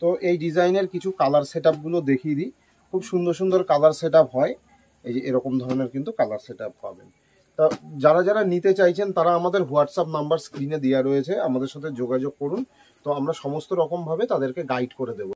তো এই ডিজাইনের কিছু কালার সেটআপগুলো দেখিয়ে দিই। খুব সুন্দর সুন্দর কালার সেটআপ হয়। এই যে এরকম ধরনের কিন্তু কালার সেটআপ পাবেন। তা যারা যারা নিতে চাইছেন তারা আমাদের হোয়াটসঅ্যাপ নাম্বার স্ক্রিনে দেওয়া রয়েছে, আমাদের সাথে যোগাযোগ করুন। তো আমরা সমস্ত রকমভাবে তাদেরকে গাইড করে দেবো।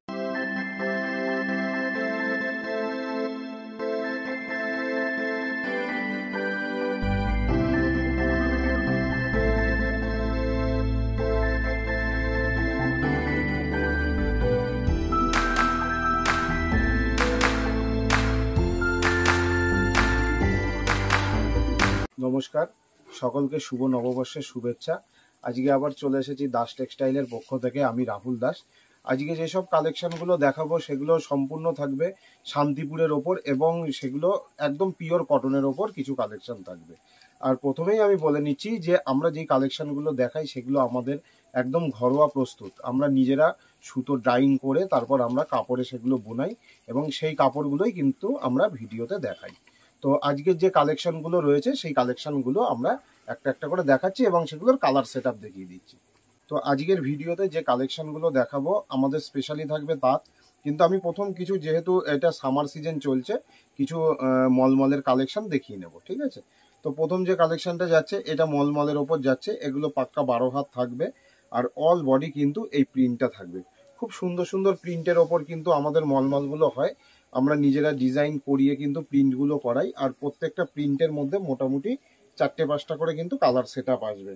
নমস্কার, সকলকে শুভ নববর্ষের শুভেচ্ছা। আজকে আবার চলে এসেছি দাস টেক্সটাইলের পক্ষ থেকে। আমি রাহুল দাস। আজকে যেসব কালেকশনগুলো দেখাবো সেগুলো সম্পূর্ণ থাকবে শান্তিপুরের ওপর, এবং সেগুলো একদম পিওর কটনের ওপর কিছু কালেকশন থাকবে। আর প্রথমেই আমি বলে নিচ্ছি যে আমরা যেই কালেকশনগুলো দেখাই সেগুলো আমাদের একদম ঘরোয়া প্রস্তুত। আমরা নিজেরা সুতো ড্রাইং করে তারপর আমরা কাপড়ে সেগুলো বোনাই, এবং সেই কাপড়গুলোই কিন্তু আমরা ভিডিওতে দেখাই। তো আজকের যে কালেকশনগুলো রয়েছে সেই কালেকশনগুলো আমরা একটা একটা করে দেখাচ্ছি এবং সেগুলোর কালার সেটআপ দেখিয়ে দিচ্ছি। তো আজকের ভিডিওতে যে কালেকশনগুলো দেখাবো আমাদের স্পেশালি থাকবে তাঁত। কিন্তু আমি প্রথম কিছু, যেহেতু এটা সামার সিজন চলছে, কিছু মলমলের কালেকশন দেখিয়ে নেব, ঠিক আছে? তো প্রথম যে কালেকশনটা যাচ্ছে এটা মলমলের ওপর যাচ্ছে। এগুলো পাক্কা 12 হাত থাকবে, আর অল বডি কিন্তু এই প্রিন্টটা থাকবে। খুব সুন্দর সুন্দর প্রিন্টের ওপর কিন্তু আমাদের মলমলগুলো হয়। আমরা নিজেরা ডিজাইন করিয়ে কিন্তু প্রিন্টগুলো করাই, আর প্রত্যেকটা প্রিন্টের মধ্যে মোটামুটি 4-5টা করে কিন্তু কালার সেটআপ আসবে।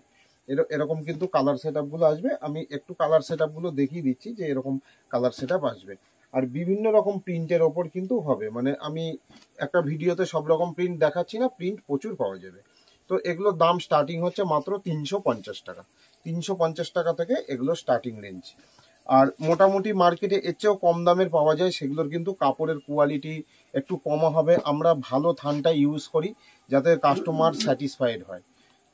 এরকম কিন্তু কালার সেটআপগুলো আসবে। আমি একটু কালার সেটআপগুলো দেখিয়ে দিচ্ছি যে এরকম কালার সেটআপ আসবে। আর বিভিন্ন রকম প্রিন্টের ওপর কিন্তু হবে, মানে আমি একটা ভিডিওতে সব রকম প্রিন্ট দেখাচ্ছি না, প্রিন্ট প্রচুর পাওয়া যাবে। তো এগুলোর দাম স্টার্টিং হচ্ছে মাত্র 350 টাকা। 350 টাকা থেকে এগুলো স্টার্টিং রেঞ্জ। আর মোটামুটি মার্কেটে এর চেয়েও কম দামের পাওয়া যায়। সেগুলোর কিন্তু কাপড়ের কোয়ালিটি একটু কম হবে। আমরা ভালো থানটা ইউজ করি যাতে কাস্টমার স্যাটিসফাইড হয়।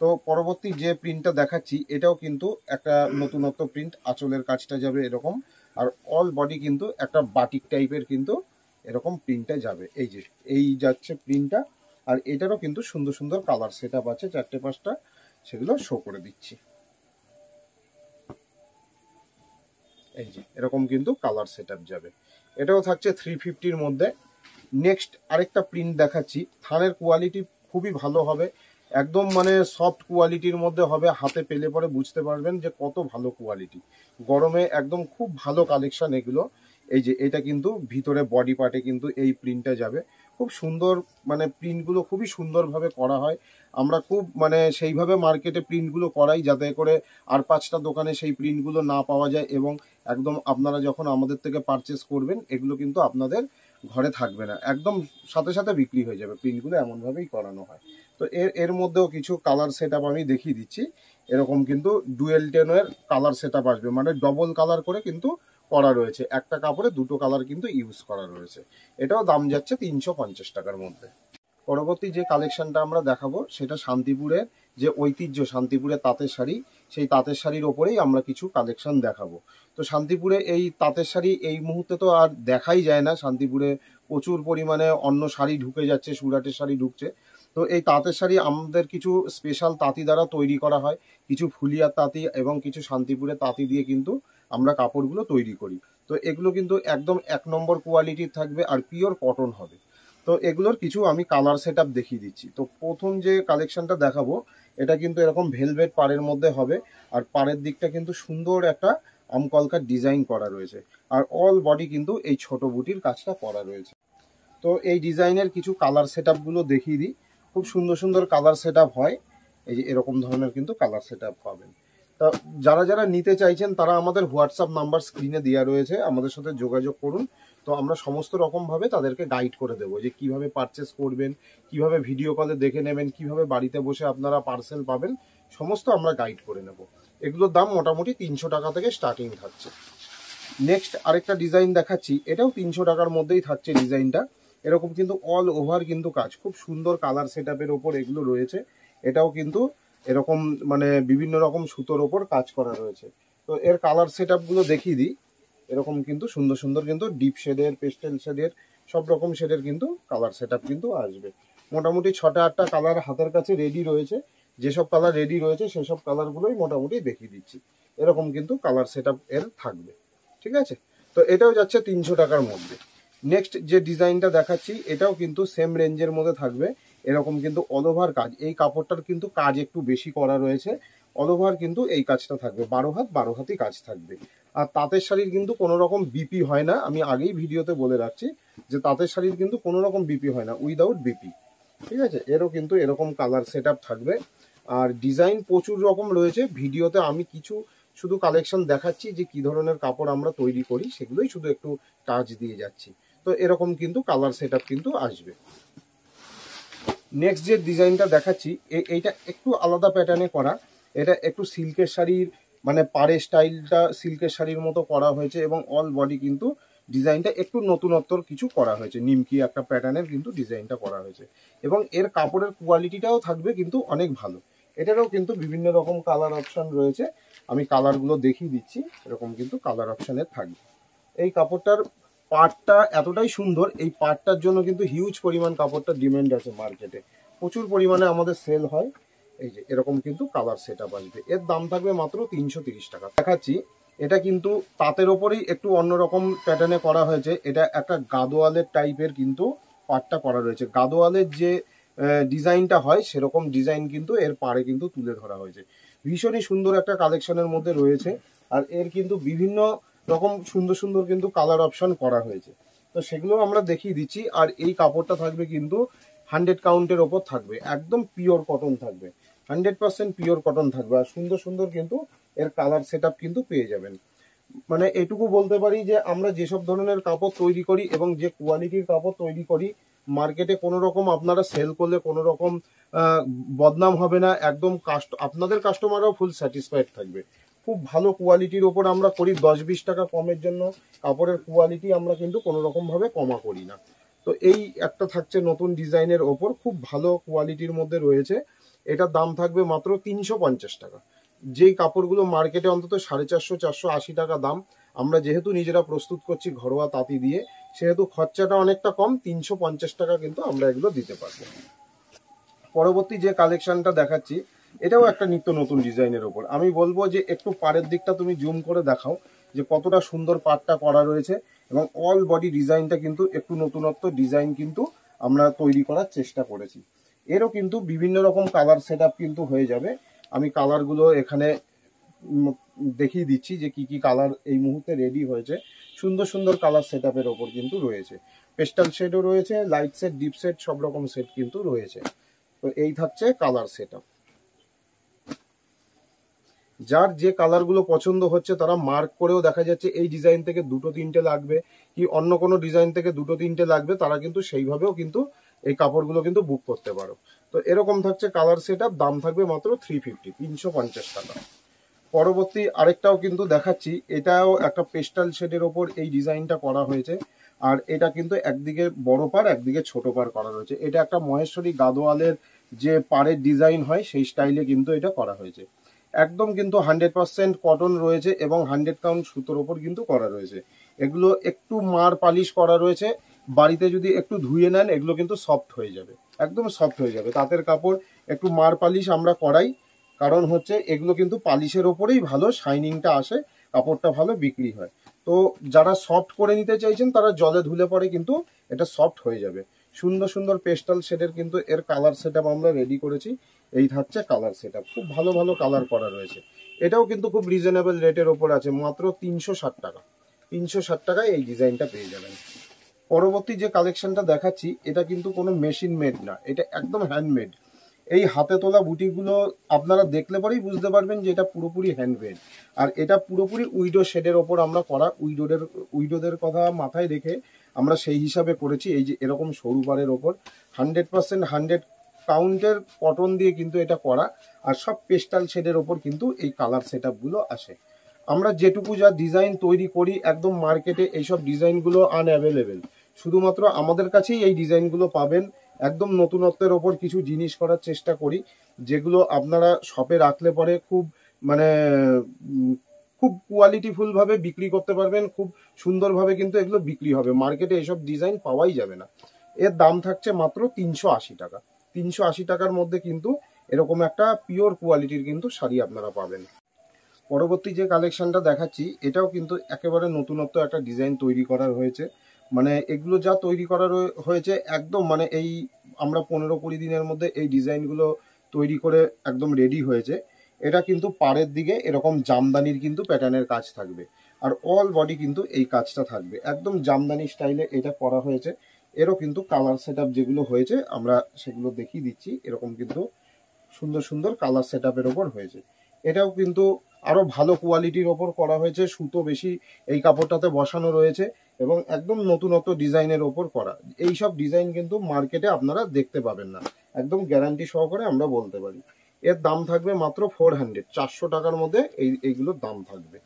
তো পরবর্তী যে প্রিন্টটা দেখাচ্ছি এটাও কিন্তু একটা নতুনত্ব প্রিন্ট। আঁচলের কাজটা যাবে এরকম, আর অল বডি কিন্তু একটা বাটিক টাইপের কিন্তু এরকম প্রিন্টটা যাবে। এই যে এই যাচ্ছে প্রিন্টটা, আর এটারও কিন্তু সুন্দর সুন্দর কালার সেটআপ আছে 4-5টা, সেগুলো শো করে দিচ্ছি। এই যে এরকম কিন্তু কালার সেটআপ যাবে। এটাও থাকছে 350-র মধ্যে। নেক্সট আরেকটা প্রিন্ট দেখাচ্ছি। থানের কোয়ালিটি খুবই ভালো হবে, একদম মানে সফট কোয়ালিটির মধ্যে হবে। হাতে পেলে পরে বুঝতে পারবেন যে কত ভালো কোয়ালিটি। গরমে একদম খুব ভালো কালেকশন এগুলো। এই যে এটা কিন্তু ভিতরে বডি পার্টে কিন্তু এই প্রিন্টটা যাবে। খুব সুন্দর, মানে প্রিন্টগুলো খুবই সুন্দরভাবে করা হয়। আমরা খুব মানে সেইভাবে মার্কেটে প্রিন্টগুলো করাই যাতে করে আর 5টা দোকানে সেই প্রিন্টগুলো না পাওয়া যায়, এবং একদম আপনারা যখন আমাদের থেকে পারচেস করবেন এগুলো কিন্তু আপনাদের ঘরে থাকবে না, একদম সাথে সাথে বিক্রি হয়ে যাবে। প্রিন্টগুলো এমনভাবেই করানো হয়। তো এর মধ্যেও কিছু কালার সেটআপ আমি দেখিয়ে দিচ্ছি। এরকম কিন্তু ডুয়েল টেনের কালার সেটআপ আসবে, মানে ডবল কালার করে কিন্তু করা রয়েছে। একটা কাপড়ে দুটো কালার কিন্তু ইউজ করা রয়েছে। এটাও দাম যাচ্ছে 350 টাকার মধ্যে। পরবর্তী যে কালেকশনটা আমরা দেখাবো সেটা শান্তিপুরের যে ঐতিহ্য, শান্তিপুরের তাঁতের শাড়ি, সেই তাঁতের শাড়ির ওপরেই আমরা কিছু কালেকশন দেখাবো। তো শান্তিপুরে এই তাঁতের শাড়ি এই মুহূর্তে তো আর দেখাই যায় না। শান্তিপুরে প্রচুর পরিমাণে অন্য শাড়ি ঢুকে যাচ্ছে, সুরাটের শাড়ি ঢুকছে। তো এই তাঁতের শাড়ি আমাদের কিছু স্পেশাল তাঁতি দ্বারা তৈরি করা হয়, কিছু ফুলিয়ার তাঁতি এবং কিছু শান্তিপুরের তাঁতি দিয়ে কিন্তু আমরা কাপড়গুলো তৈরি করি। তো এগুলো কিন্তু একদম 1 নম্বর কোয়ালিটির থাকবে, আর পিওর কটন হবে। তো এগুলোর কিছু আমি কালার সেটআপ দেখিয়ে দিচ্ছি। তো প্রথম যে কালেকশনটা দেখাবো এটা কিন্তু এরকম ভেলভেট পাড়ের মধ্যে হবে, আর পাড়ের দিকটা কিন্তু সুন্দর একটা আমকলকার ডিজাইন করা রয়েছে, আর অল বডি কিন্তু এই ছোট বুটির কাজটা করা রয়েছে। তো এই ডিজাইনের কিছু কালার সেটআপগুলো দেখিয়ে দিই। খুব সুন্দর সুন্দর কালার সেটআপ হয়। এই যে এরকম ধরনের কিন্তু কালার সেটআপ পাবেন। তা যারা যারা নিতে চাইছেন তারা আমাদের হোয়াটসঅ্যাপ নাম্বার স্ক্রিনে দেওয়া রয়েছে, আমাদের সাথে যোগাযোগ করুন। তো আমরা সমস্ত রকমভাবে তাদেরকে গাইড করে দেবো যে কিভাবে পারচেস করবেন, কিভাবে ভিডিও কলে দেখে নেবেন, কিভাবে বাড়িতে বসে আপনারা পার্সেল পাবেন, সমস্ত আমরা গাইড করে নেব। এগুলোর দাম মোটামুটি 300 টাকা থেকে স্টার্টিং থাকছে। নেক্সট আরেকটা ডিজাইন দেখাচ্ছি, এটাও 300 টাকার মধ্যেই থাকছে ডিজাইনটা। এরকম কিন্তু অল ওভার কিন্তু কাজ, খুব সুন্দর কালার সেটআপের ওপর এগুলো রয়েছে। এটাও কিন্তু এরকম মানে বিভিন্ন রকম সুতোর ওপর কাজ করা রয়েছে। তো এর কালার সেটআপগুলো দেখিয়ে দিই। এরকম কিন্তু সুন্দর সুন্দর কিন্তু ডিপ শেডের, পেস্টেল শেডের, সব রকম শেডের কিন্তু কালার সেটআপ কিন্তু আসবে। মোটামুটি 6টা-8টা কালার হাতের কাছে রেডি রয়েছে। যেসব কালার রেডি রয়েছে সেসব কালারগুলোই মোটামুটি দেখিয়ে দিচ্ছি। এরকম কিন্তু কালার সেটআপ এর থাকবে, ঠিক আছে? তো এটাও যাচ্ছে 300 টাকার মধ্যে। নেক্সট যে ডিজাইনটা দেখাচ্ছি এটাও কিন্তু সেম রেঞ্জের মধ্যে থাকবে। এরকম কিন্তু অল ওভার কাজ, এই কাপড়টার কিন্তু কাজ একটু বেশি করা রয়েছে। অল ওভার কিন্তু এই কাজটা থাকবে, 12 হাতই কাজ থাকবে। আর তাঁতের শাড়ির কিন্তু কোনো রকম বিপি হয় না, আমি আগেই ভিডিওতে বলে রাখছি যে তাঁতের শাড়ির কিন্তু কোনো রকম বিপি হয় না, উইদাউট বিপি। ঠিক আছে, এরও কিন্তু এরকম কালার সেট আপ থাকবে। আর ডিজাইন প্রচুর রকম রয়েছে, ভিডিওতে আমি কিছু শুধু কালেকশন দেখাচ্ছি যে কি ধরনের কাপড় আমরা তৈরি করি, সেগুলোই শুধু একটু টাচ দিয়ে যাচ্ছি। তো এরকম কিন্তু কালার সেট আপ কিন্তু আসবে। নেক্সট যে ডিজাইনটা দেখাচ্ছি এইটা একটু আলাদা প্যাটার্নে করা। এটা একটু সিল্কের শাড়ির মানে পাড়ের স্টাইলটা সিল্কের শাড়ির মতো করা হয়েছে এবং অল বডি কিন্তু ডিজাইনটা একটু নতুনত্বর কিছু করা হয়েছে, নিমকি একটা প্যাটার্নের কিন্তু ডিজাইনটা করা হয়েছে। এবং এর কাপড়ের কোয়ালিটিটাও থাকবে কিন্তু অনেক ভালো। এটারও কিন্তু বিভিন্ন রকম কালার অপশন রয়েছে, আমি কালারগুলো দেখিয়ে দিচ্ছি। এরকম কিন্তু কালার অপশানের থাকবে। এই কাপড়টার পাটটা এতটাই সুন্দর, এই পাটটার জন্য কিন্তু হিউজ পরিমাণ কাপড়টা ডিমান্ড আছে মার্কেটে, প্রচুর পরিমাণে আমাদের সেল হয়। এই যে এরকম কিন্তু কালার সেট আপ আসবে, এর দাম থাকবে মাত্র 330 টাকা। দেখাচ্ছি এটা কিন্তু তাঁতের ওপরেই একটু অন্যরকম প্যাটার্নে করা হয়েছে। এটা একটা গাদোয়ালের টাইপের কিন্তু পাটটা করা রয়েছে, গাদোয়ালের যে ডিজাইনটা হয় সেরকম ডিজাইন কিন্তু এর পাড়ে কিন্তু তুলে ধরা হয়েছে। ভীষণই সুন্দর একটা কালেকশনের মধ্যে রয়েছে। আর এর কিন্তু বিভিন্ন রকম সুন্দর সুন্দর কিন্তু কালার অপশন করা হয়েছে, তো সেগুলো আমরা দেখিয়ে দিচ্ছি। আর এই কাপড়টা থাকবে কিন্তু 100 কাউন্টের ওপর থাকবে, একদম পিওর কটন থাকবে, 100% পিওর কটন থাকবে। আর সুন্দর সুন্দর কিন্তু এর কালার সেট আপ কিন্তু পেয়ে যাবেন। মানে এটুকু বলতে পারি যে আমরা যেসব ধরনের কাপড় তৈরি করি এবং যে কোয়ালিটির কাপড় তৈরি করি, মার্কেটে কোনো রকম আপনারা সেল করলে কোনো রকম বদনাম হবে না, একদম আপনাদের কাস্টমাররাও ফুল স্যাটিসফাইড থাকবে। খুব ভালো কোয়ালিটির ওপর আমরা করি, 10-20 টাকা কমের জন্য কাপড়ের কোয়ালিটি আমরা কিন্তু কোনো রকম ভাবে কমা করি না। তো এই একটা থাকছে নতুন ডিজাইনের ওপর, খুব ভালো কোয়ালিটির মধ্যে রয়েছে। এটার দাম থাকবে মাত্র 350 টাকা। যেই কাপড়গুলো মার্কেটে অন্তত 450-480 টাকা দাম, আমরা যেহেতু নিজেরা প্রস্তুত করছি ঘরোয়া তাঁতি দিয়ে, সেহেতু খরচাটা অনেকটা কম, 350 টাকা কিন্তু আমরা এগুলো দিতে পারবো। পরবর্তী যে কালেকশনটা দেখাচ্ছি এটাও একটা নিত্য নতুন ডিজাইনের ওপর। আমি বলবো যে একটু পাড়ের দিকটা তুমি জুম করে দেখাও যে কতটা সুন্দর পাড়টা করা রয়েছে, এবং অল বডি ডিজাইনটা কিন্তু একটু নতুনত্ব ডিজাইন কিন্তু আমরা তৈরি করার চেষ্টা করেছি। এরও কিন্তু বিভিন্ন রকম কালার সেট আপ কিন্তু হয়ে যাবে। আমি কালারগুলো এখানে দেখিয়ে দিচ্ছি যে কি কি কালার এই মুহূর্তে রেডি হয়েছে। সুন্দর সুন্দর কালার সেট আপের ওপর কিন্তু রয়েছে, পেস্টাল শেডও রয়েছে, লাইট সেট, ডিপ সেট, সব রকম সেট কিন্তু রয়েছে। তো এই থাকছে কালার সেট আপ। যার যে কালারগুলো পছন্দ হচ্ছে তারা মার্ক করেও, দেখা যাচ্ছে এই ডিজাইন থেকে 2-3টে লাগবে কি অন্য কোনো ডিজাইন থেকে 2-3টে লাগবে, তারা কিন্তু সেইভাবেও কিন্তু এই কাপড়গুলো কিন্তু বুক করতে পারো। তো এরকম থাকছে কালার সেট আপ, দাম থাকবে মাত্র 350 টাকা। পরবর্তী আরেকটাও কিন্তু দেখাচ্ছি, এটাও একটা পেস্টাল শেডের ওপর এই ডিজাইনটা করা হয়েছে। আর এটা কিন্তু একদিকে বড় পাড় একদিকে ছোট পাড় করা রয়েছে। এটা একটা মহেশ্বরী গাদোয়ালের যে পাড়ের ডিজাইন হয় সেই স্টাইলে কিন্তু এটা করা হয়েছে। একদম কিন্তু 100% কটন রয়েছে এবং 100 কাউন্ট সুতোর ওপর কিন্তু করা রয়েছে। এগুলো একটু মার পালিশ করা রয়েছে, বাড়িতে যদি একটু ধুয়ে নেন এগুলো কিন্তু সফট হয়ে যাবে, একদম সফট হয়ে যাবে। তাঁতের কাপড় একটু মার পালিশ আমরা করাই, কারণ হচ্ছে এগুলো কিন্তু পালিশের ওপরেই ভালো শাইনিংটা আসে, কাপড়টা ভালো বিক্রি হয়। তো যারা সফট করে নিতে চাইছেন তারা জলে ধুলে পরে কিন্তু এটা সফট হয়ে যাবে। সুন্দর সুন্দর পেস্টাল শেডের কিন্তু এর কালার সেট আপ আমরা রেডি করেছি। এই থাকছে কালার সেট আপ, খুব ভালো ভালো কালার করা রয়েছে। এটাও কিন্তু খুব রিজনেবল রেটের ওপর আছে, মাত্র 360 টাকা। 360 টাকায় এই ডিজাইনটা পেয়ে যাবেন। পরবর্তী যে কালেকশনটা দেখাচ্ছি এটা কিন্তু কোনো মেশিন মেড না, এটা একদম হ্যান্ডমেড। এই হাতে তোলা বুটিগুলো আপনারা দেখলে পরেই বুঝতে পারবেন যে এটা পুরোপুরি হ্যান্ডমেড। আর এটা পুরোপুরি উইডো শেডের ওপর আমরা করা, উইডোদের কথা মাথায় রেখে আমরা সেই হিসাবে করেছি। এই যে এরকম সরু পাড়ের ওপর 100% 100 কাউন্টের কটন দিয়ে কিন্তু এটা করা। আর সব পেস্টাল শেডের ওপর কিন্তু এই কালার সেট আপগুলো আসে। আমরা যেটুকু যা ডিজাইন তৈরি করি একদম মার্কেটে এইসব ডিজাইনগুলো আনঅ্যাভেলেবেল, শুধুমাত্র আমাদের কাছেই এই ডিজাইনগুলো পাবেন। একদম নতুনত্বের ওপর কিছু জিনিস করার চেষ্টা করি, যেগুলো আপনারা শপে রাখলে পরে খুব মানে খুব কোয়ালিটিফুল ভাবে বিক্রি করতে পারবেন, খুব সুন্দরভাবে কিন্তু এগুলো বিক্রি হবে। মার্কেটে এসব ডিজাইন পাওয়াই যাবে না। এর দাম থাকছে মাত্র 380 টাকা। 380 টাকার মধ্যে কিন্তু এরকম একটা পিওর কোয়ালিটির কিন্তু শাড়ি আপনারা পাবেন। পরবর্তী যে কালেকশনটা দেখাচ্ছি এটাও কিন্তু একেবারে নতুনত্ব একটা ডিজাইন তৈরি করা হয়েছে। মানে এগুলো যা তৈরি করা হয়েছে একদম মানে এই আমরা 15-20 দিনের মধ্যে এই ডিজাইনগুলো তৈরি করে একদম রেডি হয়েছে। এটা কিন্তু পাড়ের দিকে এরকম জামদানির কিন্তু প্যাটার্নের কাজ থাকবে, আর অল বডি কিন্তু এই কাজটা থাকবে একদম জামদানি স্টাইলে এটা করা হয়েছে। এরও কিন্তু কালার সেট যেগুলো হয়েছে আমরা সেগুলো দেখিয়ে দিচ্ছি। এরকম কিন্তু সুন্দর সুন্দর কালার সেট আপের ওপর হয়েছে। এটাও কিন্তু আরো ভালো কোয়ালিটির ওপর করা হয়েছে, সুতো বেশি এই কাপড়টাতে বসানো রয়েছে এবং একদম নতুনত্ব ডিজাইনের ওপর করা। এইসব ডিজাইন কিন্তু মার্কেটে আপনারা দেখতে পাবেন না, একদম গ্যারান্টি সহকারে আমরা বলতে পারি। এর দাম থাকবে মাত্র 400, 400 টাকার মধ্যে এইগুলোর দাম থাকবে।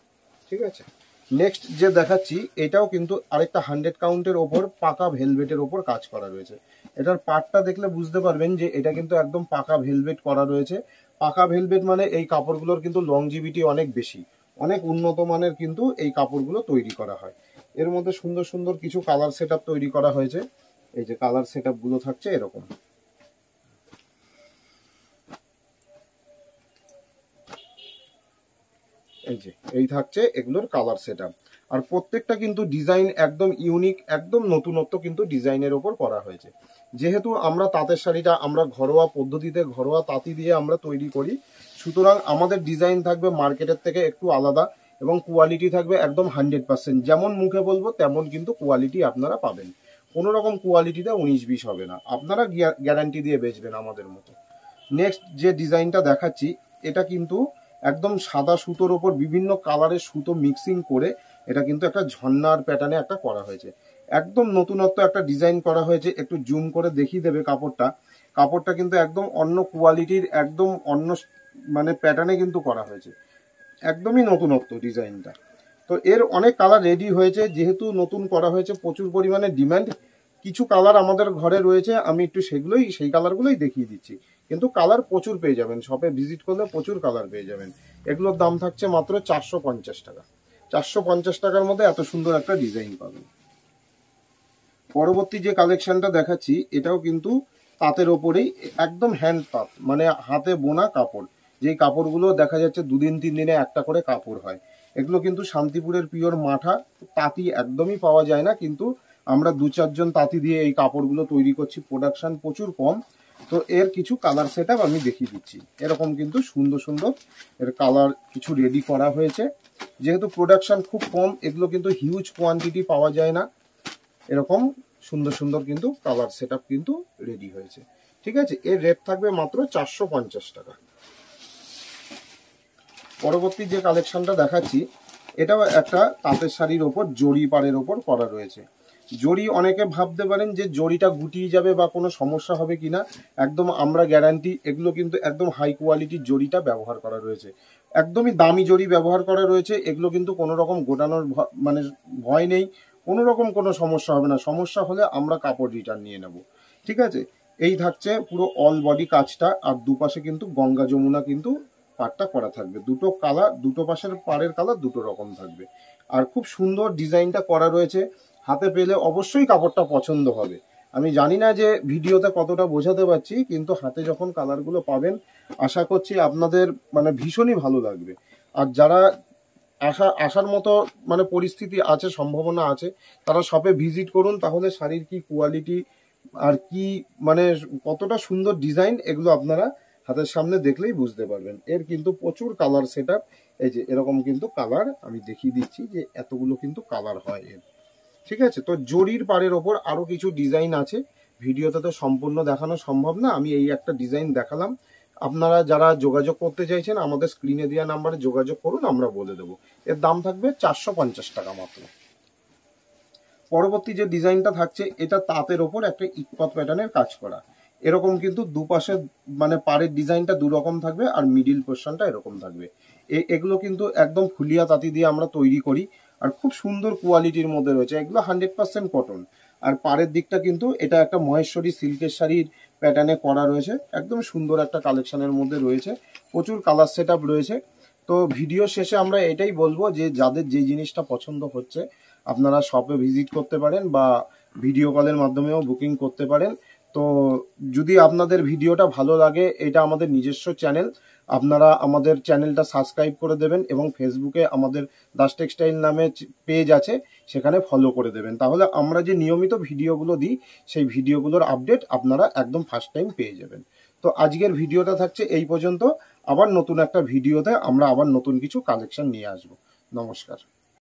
ঠিক আছে, নেক্সট যে দেখাচ্ছি এটাও কিন্তু আরেকটা 100 কাউন্টের ওপর পাকা ভেলভেটের ওপর কাজ করা রয়েছে। এটার পার্টটা দেখলে বুঝতে পারবেন যে এটা কিন্তু একদম পাকা ভেলভেট করা রয়েছে। পাকা ভেলভেট মানে এই কাপড়গুলোর কিন্তু লংজিভিটি অনেক বেশি, অনেক উন্নত মানের কিন্তু এই কাপড়গুলো তৈরি করা হয়। এর মধ্যে সুন্দর সুন্দর কিছু কালার সেট তৈরি করা হয়েছে। এই যে কালার সেট গুলো থাকছে এরকম। এই যে এই থাকছে এগুলোর কালার সেট আর প্রত্যেকটা কিন্তু ডিজাইন একদম ইউনিক, একদম নতুনত্ব কিন্তু ডিজাইনের ওপর করা হয়েছে। যেহেতু আমরা তাঁতের শাড়িটা আমরা ঘরোয়া পদ্ধতিতে ঘরোয়া তাঁতি দিয়ে আমরা তৈরি করি, সুতরাং আমাদের ডিজাইন থাকবে মার্কেটের থেকে একটু আলাদা এবং কোয়ালিটি থাকবে একদম 100%। যেমন মুখে বলবো তেমন কিন্তু কোয়ালিটি আপনারা পাবেন, কোনো রকম কোয়ালিটিতে 19-20 হবে না, আপনারা গ্যারান্টি দিয়ে বেচবেন আমাদের মতো। নেক্সট যে ডিজাইনটা দেখাচ্ছি এটা কিন্তু একদম সাদা সুতোর ওপর বিভিন্ন কালারের সুতো মিক্সিং করে এটা কিন্তু একটা ঝর্ণার প্যাটার্নে একটা করা হয়েছে। একদম নতুনত্ব একটা ডিজাইন করা হয়েছে। একটু জুম করে দেখিয়ে দেবে কাপড়টা কিন্তু একদম অন্য কোয়ালিটির, একদম অন্য মানে প্যাটার্নে কিন্তু করা হয়েছে, একদমই নতুনত্ব ডিজাইনটা। তো এর অনেক কালার রেডি হয়েছে, যেহেতু নতুন করা হয়েছে প্রচুর পরিমাণে ডিমান্ড। কিছু কালার আমাদের ঘরে রয়েছে, আমি একটু সেই কালারগুলোই দেখিয়ে দিচ্ছি, কিন্তু কালার প্রচুর পেয়ে যাবেন, শপে ভিজিট করলে প্রচুর কালার পেয়ে যাবেন। এগুলোর দাম থাকছে মাত্র 450 টাকা। 450 টাকার মধ্যে এত সুন্দর একটা ডিজাইন পাবেন। পরবর্তী যে কালেকশনটা দেখাচ্ছি এটাও কিন্তু তাঁতের ওপরেই, একদম হ্যান্ড তাঁত, মানে হাতে বোনা কাপড়। যেই কাপড়গুলো দেখা যাচ্ছে 2-3 দিনে একটা করে কাপড় হয়। এগুলো কিন্তু শান্তিপুরের পিওর মাঠা তাঁতি একদমই পাওয়া যায় না, কিন্তু আমরা 2-4 জন তাঁতি দিয়ে এই কাপড়গুলো তৈরি করছি, প্রোডাকশন প্রচুর কম। তো এর কিছু কালার সেট আমি দেখিয়ে দিচ্ছি। এরকম কিন্তু সুন্দর সুন্দর এর কালার কিছু রেডি করা হয়েছে। যেহেতু প্রোডাকশন খুব কম, এগুলো কিন্তু হিউজ কোয়ান্টিটি পাওয়া যায় না। এরকম সুন্দর সুন্দর কিন্তু কালার সেট কিন্তু রেডি হয়েছে। ঠিক আছে, এর রেট থাকবে মাত্র 450 টাকা। পরবর্তী যে কালেকশনটা দেখাচ্ছি এটাও একটা তাঁতের শাড়ির ওপর জরি পাড়ের ওপর করা রয়েছে। জরি অনেকে ভাবতে পারেন যে জরিটা গুটিয়ে যাবে বা কোনো সমস্যা হবে কিনা, একদম আমরা গ্যারান্টি। এগুলো কিন্তু একদম হাই কোয়ালিটির জরিটা ব্যবহার করা রয়েছে, একদমই দামি জরি ব্যবহার করা রয়েছে। এগুলো কিন্তু কোনো রকম গোটানোর মানে ভয় নেই, কোনো রকম কোনো সমস্যা হবে না। সমস্যা হলে আমরা কাপড় রিটার্ন নিয়ে নেব। ঠিক আছে, এই থাকছে পুরো অল বডি কাজটা, আর দুপাশে কিন্তু গঙ্গা যমুনা কিন্তু পাড়টা করা থাকবে। দুটো কালার, দুটো পাশের পাড়ের কালার দুটো রকম থাকবে, আর খুব সুন্দর ডিজাইনটা করা রয়েছে। হাতে পেলে অবশ্যই কাপড়টা পছন্দ হবে। আমি জানি না যে ভিডিওতে কতটা বোঝাতে পারছি, কিন্তু হাতে যখন কালারগুলো পাবেন আশা করছি আপনাদের মানে ভীষণই ভালো লাগবে। আর যারা আসার মতো মানে পরিস্থিতি আছে, সম্ভাবনা আছে, তারা শপে ভিজিট করুন, তাহলে শাড়ির কি কোয়ালিটি আর কি মানে কতটা সুন্দর ডিজাইন এগুলো আপনারা হাতের সামনে দেখলেই বুঝতে পারবেন। এর কিন্তু প্রচুর কালার সেট এই যে এরকম কিন্তু কালার আমি দেখিয়ে দিচ্ছি যে এতগুলো কিন্তু কালার হয় এর। ঠিক আছে, তো জরির পাড়ের ওপর আরো কিছু ডিজাইন আছে, ভিডিওতে তো সম্পূর্ণ দেখানো সম্ভব না, আমি এই একটা ডিজাইন দেখালাম। আপনারা যারা যোগাযোগ করতে চাইছেন আমাদের স্ক্রিনে দেওয়া নাম্বারে যোগাযোগ করুন, আমরা বলে দেবো। এর দাম থাকবে 450 টাকা মাত্র। পরবর্তী যে ডিজাইনটা থাকছে এটা তাঁতের ওপর একটা ইকত প্যাটার্নের কাজ করা। এরকম কিন্তু দুপাশে মানে পাড়ের ডিজাইনটা দুরকম থাকবে, আর মিডিল পোর্শনটা এরকম থাকবে। এগুলো কিন্তু একদম ফুলিয়া তাঁতি দিয়ে আমরা তৈরি করি, আর খুব সুন্দর কোয়ালিটির মধ্যে রয়েছে। এগুলো 100% কটন। আর পাড়ের দিকটা কিন্তু এটা একটা মহেশ্বরী সিল্কের শাড়ির প্যাটার্নে করা রয়েছে, একদম সুন্দর একটা কালেকশনের মধ্যে রয়েছে, প্রচুর কালার সেট রয়েছে। তো ভিডিও শেষে আমরা এটাই বলবো যে যাদের যে জিনিসটা পছন্দ হচ্ছে আপনারা শপে ভিজিট করতে পারেন বা ভিডিও কলের মাধ্যমেও বুকিং করতে পারেন। তো যদি আপনাদের ভিডিওটা ভালো লাগে, এটা আমাদের নিজস্ব চ্যানেল, আপনারা আমাদের চ্যানেলটা সাবস্ক্রাইব করে দেবেন এবং ফেসবুকে আমাদের দাস টেক্সটাইল নামে পেজ আছে, সেখানে ফলো করে দেবেন। তাহলে আমরা যে নিয়মিত ভিডিওগুলো দিই সেই ভিডিওগুলোর আপডেট আপনারা একদম ফার্স্ট টাইম পেয়ে যাবেন। তো আজকের ভিডিওটা থাকছে এই পর্যন্ত। আবার নতুন একটা ভিডিওতে আমরা আবার নতুন কিছু কালেকশন নিয়ে আসবো। নমস্কার।